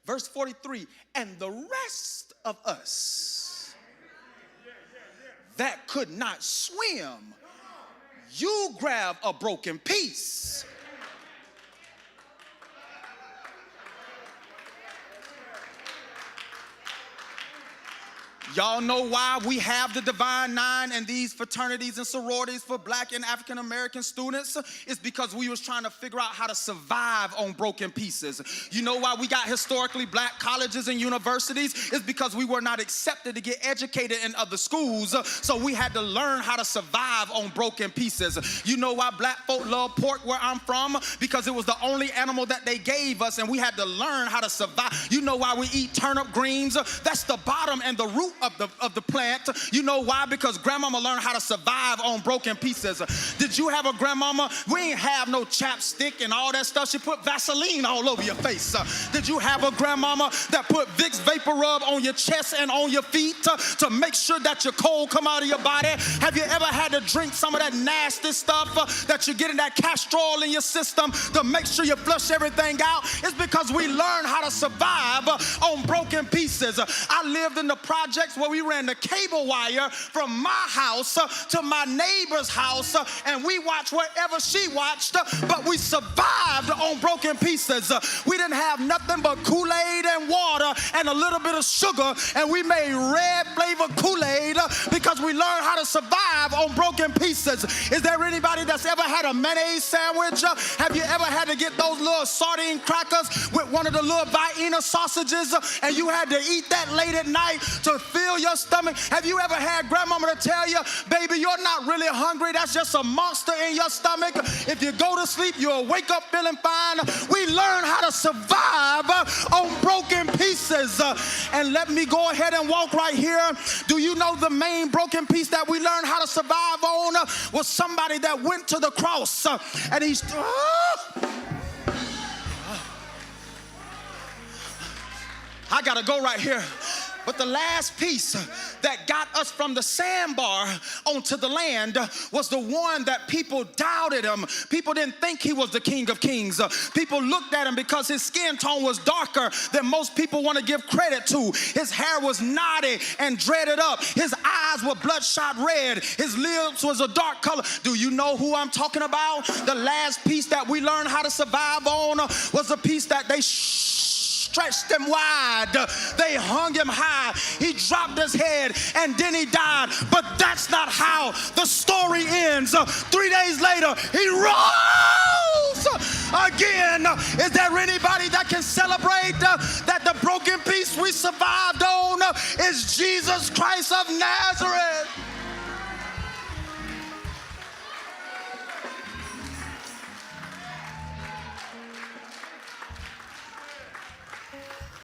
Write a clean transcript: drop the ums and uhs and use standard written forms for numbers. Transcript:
Verse 43, and the rest of us that could not swim, you grab a broken piece. Y'all know why we have the Divine Nine and these fraternities and sororities for Black and African American students? It's because we was trying to figure out how to survive on broken pieces. You know why we got historically Black colleges and universities? It's because we were not accepted to get educated in other schools, so we had to learn how to survive on broken pieces. You know why Black folk love pork where I'm from? Because it was the only animal that they gave us, and we had to learn how to survive. You know why we eat turnip greens? That's the bottom and the root of the plant. You know why? Because grandmama learned how to survive on broken pieces. Did you have a grandmama? We ain't have no chapstick and all that stuff. She put Vaseline all over your face. Did you have a grandmama that put Vicks Vapor Rub on your chest and on your feet to make sure that your cold come out of your body? Have you ever had to drink some of that nasty stuff that you're getting that castor oil in your system to make sure you flush everything out? It's because we learned how to survive on broken pieces. I lived in the projects where we ran the cable wire from my house to my neighbor's house, and we watched wherever she watched, but we survived on broken pieces. We didn't have nothing but Kool-Aid and water and a little bit of sugar, and we made red flavored Kool-Aid because we learned how to survive on broken pieces. Is there anybody that's ever had a mayonnaise sandwich? Have you ever had to get those little sardine crackers with one of the little Vienna sausages, and you had to eat that late at night to fill your stomach? Have you ever had grandmama to tell you, baby, you're not really hungry, that's just a monster in your stomach. If you go to sleep, you'll wake up feeling fine. We learn how to survive on broken pieces. And let me go ahead and walk right here. Do you know the main broken piece that we learned how to survive on was somebody that went to the cross and he's I gotta go right here. But the last piece that got us from the sandbar onto the land was the one that people doubted him. People didn't think he was the King of Kings. People looked at him because his skin tone was darker than most people want to give credit to. His hair was knotty and dreaded up. His eyes were bloodshot red. His lips was a dark color. Do you know who I'm talking about? The last piece that we learned how to survive on was the piece that they stretched him wide. They hung him high. He dropped his head and then he died. But that's not how the story ends. 3 days later, he rose again. Is there anybody that can celebrate that the broken piece we survived on is Jesus Christ of Nazareth?